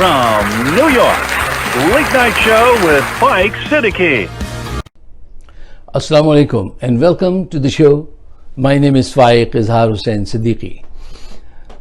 from New York, Late Night Show with Mike Siddiqui. Assalamu alaikum and welcome to the show. My name is Faiq Izhar Hussain Siddiqui.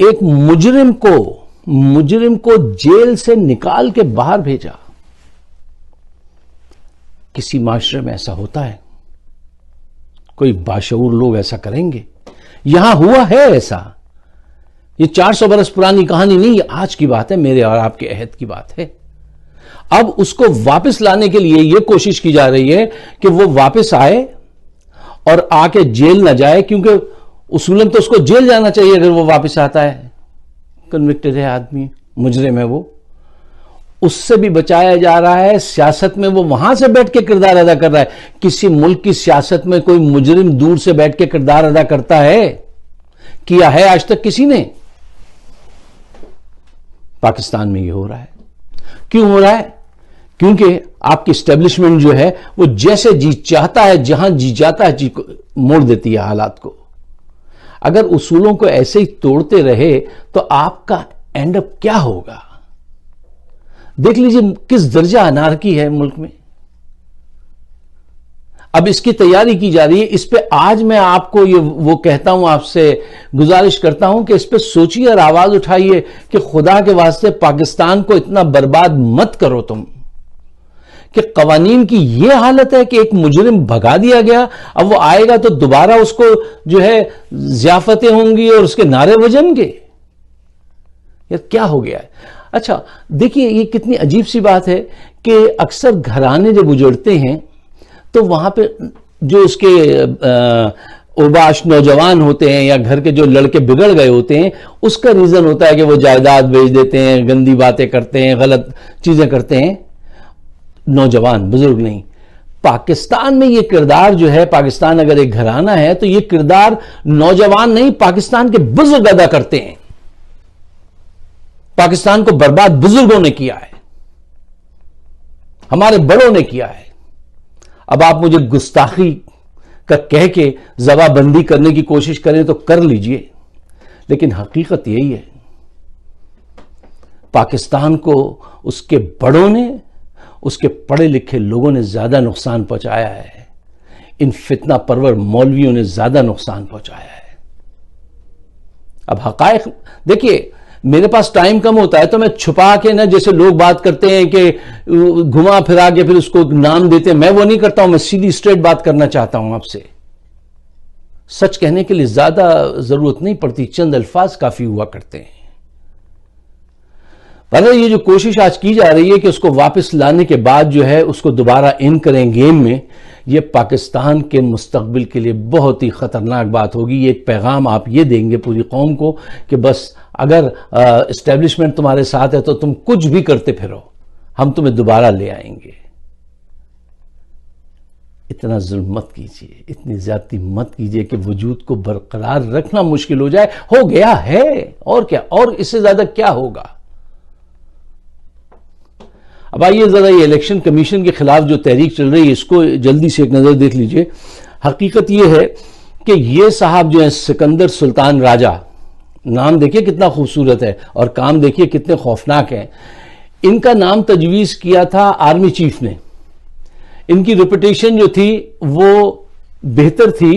ایک مجرم کو jail سے نکال کے باہر بھیجا. کسی معاشرے میں ایسا ہوتا ہے؟ کوئی باشعور لوگ ایسا کریں گے؟ یہاں ہوا ہے ایسا. یہ 400 برس پرانی کہانی نہیں، یہ آج کی بات ہے، میرے اور آپ کے عہد کی بات ہے. اب اس کو واپس لانے کے لیے یہ کوشش کی جا رہی ہے کہ وہ واپس آئے اور آ کے جیل نہ جائے، کیونکہ اصولاً تو اس کو جیل جانا چاہیے اگر وہ واپس آتا ہے. کنوکٹڈ ہے آدمی، مجرم ہے وہ، اس سے بھی بچایا جا رہا ہے. سیاست میں وہ وہاں سے بیٹھ کے کردار ادا کر رہا ہے. کسی ملک کی سیاست میں کوئی مجرم دور سے بیٹھ کے کردار ادا کرتا ہے؟ کیا ہے آج تک کسی نے؟ پاکستان میں یہ ہو رہا ہے. کیوں ہو رہا ہے؟ کیونکہ آپ کی اسٹیبلشمنٹ جو ہے وہ جیسے جی چاہتا ہے، جہاں جی جاتا ہے موڑ دیتی ہے حالات کو. اگر اصولوں کو ایسے ہی توڑتے رہے تو آپ کا اینڈ اپ کیا ہوگا؟ دیکھ لیجئے کس درجہ انارکی ہے ملک میں. اب اس کی تیاری کی جا رہی ہے. اس پہ آج میں آپ کو وہ کہتا ہوں، آپ سے گزارش کرتا ہوں کہ اس پہ سوچیے اور آواز اٹھائیے کہ خدا کے واسطے پاکستان کو اتنا برباد مت کرو تم، کہ قوانین کی یہ حالت ہے کہ ایک مجرم بھگا دیا گیا، اب وہ آئے گا تو دوبارہ اس کو جو ہے ضیافتیں ہوں گی اور اس کے نعرے بجیں گے. یار کیا ہو گیا ہے؟ اچھا دیکھیے، یہ کتنی عجیب سی بات ہے کہ اکثر گھرانے جب اجڑتے ہیں تو وہاں پہ جو اس کے اوباش نوجوان ہوتے ہیں یا گھر کے جو لڑکے بگڑ گئے ہوتے ہیں، اس کا ریزن ہوتا ہے کہ وہ جائیداد بیچ دیتے ہیں، گندی باتیں کرتے ہیں، غلط چیزیں کرتے ہیں. نوجوان، بزرگ نہیں. پاکستان میں یہ کردار جو ہے، پاکستان اگر ایک گھرانہ ہے تو یہ کردار نوجوان نہیں، پاکستان کے بزرگ ادا کرتے ہیں. پاکستان کو برباد بزرگوں نے کیا ہے، ہمارے بڑوں نے کیا ہے. اب آپ مجھے گستاخی کا کہہ کے زبان بندی کرنے کی کوشش کریں تو کر لیجئے، لیکن حقیقت یہی ہے. پاکستان کو اس کے بڑوں نے، اس کے پڑھے لکھے لوگوں نے زیادہ نقصان پہنچایا ہے. ان فتنہ پرور مولویوں نے زیادہ نقصان پہنچایا ہے. اب حقائق دیکھیے، میرے پاس ٹائم کم ہوتا ہے تو میں چھپا کے نہ، جیسے لوگ بات کرتے ہیں کہ گھما پھرا کے پھر اس کو نام دیتے ہیں، میں وہ نہیں کرتا ہوں. میں سیدھی اسٹریٹ بات کرنا چاہتا ہوں آپ سے. سچ کہنے کے لیے زیادہ ضرورت نہیں پڑتی، چند الفاظ کافی ہوا کرتے ہیں. پر یہ جو کوشش آج کی جا رہی ہے کہ اس کو واپس لانے کے بعد جو ہے اس کو دوبارہ ان کریں گیم میں، یہ پاکستان کے مستقبل کے لیے بہت ہی خطرناک بات ہوگی. یہ ایک پیغام آپ یہ دیں گے پوری قوم کو کہ بس اگر اسٹیبلشمنٹ تمہارے ساتھ ہے تو تم کچھ بھی کرتے پھرو، ہم تمہیں دوبارہ لے آئیں گے. اتنا ظلم مت کیجیے، اتنی زیادتی مت کیجیے کہ وجود کو برقرار رکھنا مشکل ہو جائے. ہو گیا ہے، اور کیا، اور اس سے زیادہ کیا ہوگا. اب آئیے ذرا یہ الیکشن کمیشن کے خلاف جو تحریک چل رہی ہے اس کو جلدی سے ایک نظر دیکھ لیجئے. حقیقت یہ ہے کہ یہ صاحب جو ہیں سکندر سلطان راجہ، نام دیکھیے کتنا خوبصورت ہے اور کام دیکھیے کتنے خوفناک ہیں. ان کا نام تجویز کیا تھا آرمی چیف نے. ان کی ریپوٹیشن جو تھی وہ بہتر تھی،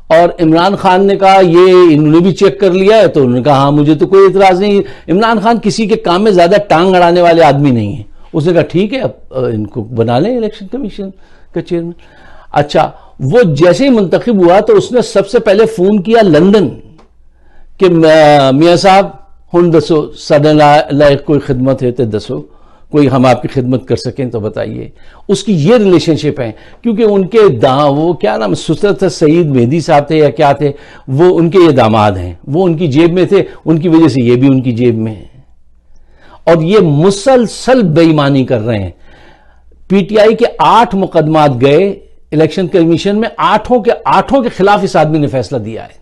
اور عمران خان نے کہا یہ انہوں نے بھی چیک کر لیا ہے، تو انہوں نے کہا ہاں مجھے تو کوئی اعتراض نہیں. عمران خان کسی کے کام میں زیادہ ٹانگ اڑانے والے آدمی نہیں ہیں. اس نے کہا ٹھیک ہے، اب ان کو بنا لیں الیکشن کمیشن کا چیئرمین. اچھا، وہ جیسے ہی منتخب ہوا تو اس نے سب سے پہلے فون کیا لندن کہ میاں صاحب ہن دسو ساڈے لائق کوئی خدمت ہے تو دسو، کوئی ہم آپ کی خدمت کر سکیں تو بتائیے. اس کی یہ ریلیشن شپ ہے، کیونکہ ان کے وہ کیا نام سسر تھا، سعید مہدی صاحب تھے یا کیا تھے، وہ ان کے یہ داماد ہیں، وہ ان کی جیب میں تھے، ان کی وجہ سے یہ بھی ان کی جیب میں ہے. اور یہ مسلسل بے ایمانی کر رہے ہیں. پی ٹی آئی کے 8 مقدمات گئے الیکشن کمیشن میں، 8 کے خلاف اس آدمی نے فیصلہ دیا ہے.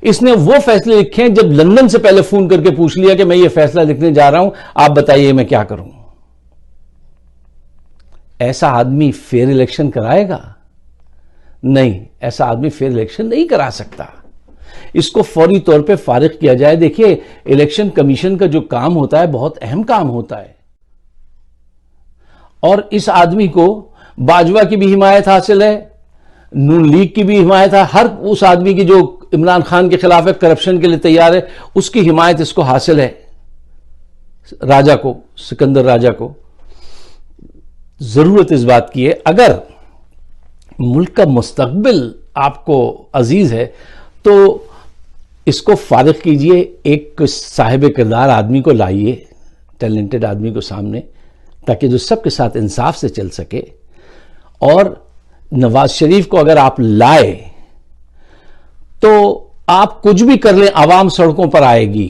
اس نے وہ فیصلے لکھے ہیں جب لندن سے پہلے فون کر کے پوچھ لیا کہ میں یہ فیصلہ لکھنے جا رہا ہوں، آپ بتائیے میں کیا کروں. ایسا آدمی فیئر الیکشن کرائے گا؟ نہیں، ایسا آدمی فیئر الیکشن نہیں کرا سکتا. اس کو فوری طور پہ فارغ کیا جائے. دیکھیے الیکشن کمیشن کا جو کام ہوتا ہے بہت اہم کام ہوتا ہے، اور اس آدمی کو باجوہ کی بھی حمایت حاصل ہے، نون لیگ کی بھی حمایت ہے، ہر اس آدمی کی جو عمران خان کے خلاف ہے، کرپشن کے لیے تیار ہے، اس کی حمایت اس کو حاصل ہے، راجہ کو، سکندر راجہ کو۔ ضرورت اس بات کی ہے اگر ملک کا مستقبل آپ کو عزیز ہے تو اس کو فارغ کیجئے، ایک صاحب کردار آدمی کو لائیے، ٹیلنٹڈ آدمی کو سامنے، تاکہ جو سب کے ساتھ انصاف سے چل سکے۔ اور نواز شریف کو اگر آپ لائے تو آپ کچھ بھی کر لیں، عوام سڑکوں پر آئے گی۔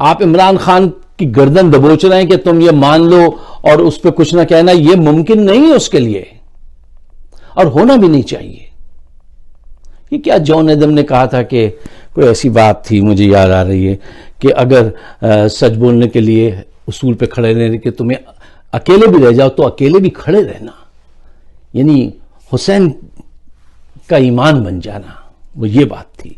آپ عمران خان کی گردن دبوچ رہے ہیں کہ تم یہ مان لو اور اس پہ کچھ نہ کہنا، یہ ممکن نہیں ہے اس کے لیے، اور ہونا بھی نہیں چاہیے۔ یہ کیا جان ایڈم نے کہا تھا کہ کوئی ایسی بات تھی، مجھے یاد آ رہی ہے، کہ اگر سچ بولنے کے لیے اصول پہ کھڑے رہنے کہ تمہیں اکیلے بھی رہ جاؤ تو اکیلے بھی کھڑے رہنا، یعنی حسین کا ایمان بن جانا، وہ یہ بات تھی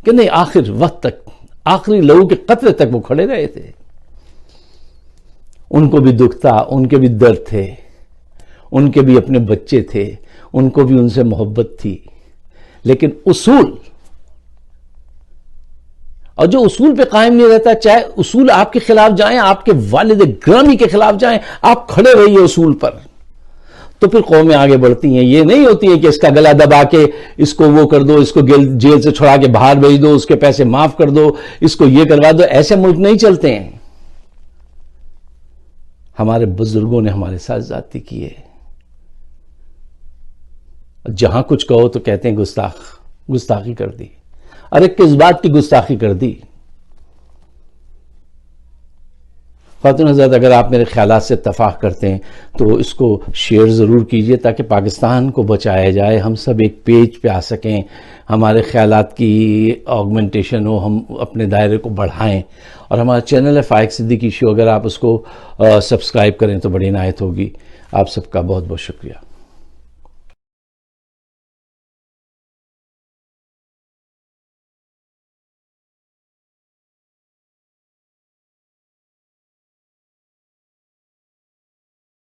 کہ نہیں، آخر وقت تک، آخری لہو کے قطرے تک وہ کھڑے رہے تھے۔ ان کو بھی دکھ تھا، ان کے بھی درد تھے، ان کے بھی اپنے بچے تھے، ان کو بھی ان سے محبت تھی، لیکن اصول، اور جو اصول پہ قائم نہیں رہتا، چاہے اصول آپ کے خلاف جائیں، آپ کے والد گرامی کے خلاف جائیں، آپ کھڑے رہیے اصول پر، تو پھر قومیں آگے بڑھتی ہیں۔ یہ نہیں ہوتی ہے کہ اس کا گلا دبا کے اس کو وہ کر دو، اس کو جیل سے چھڑا کے باہر بھیج دو، اس کے پیسے معاف کر دو، اس کو یہ کروا دو۔ ایسے ملک نہیں چلتے ہیں۔ ہمارے بزرگوں نے ہمارے ساتھ زیادتی کی ہے، جہاں کچھ کہو تو کہتے ہیں گستاخی کر دی۔ ارے کس بات کی گستاخی کر دی؟ خاتون حضرات، اگر آپ میرے خیالات سے اتفاق کرتے ہیں تو اس کو شیئر ضرور کیجئے تاکہ پاکستان کو بچایا جائے، ہم سب ایک پیج پہ آ سکیں، ہمارے خیالات کی آگمنٹیشن ہو، ہم اپنے دائرے کو بڑھائیں۔ اور ہمارا چینل ہے فائق صدیقی شو، اگر آپ اس کو سبسکرائب کریں تو بڑی عنایت ہوگی۔ آپ سب کا بہت بہت شکریہ۔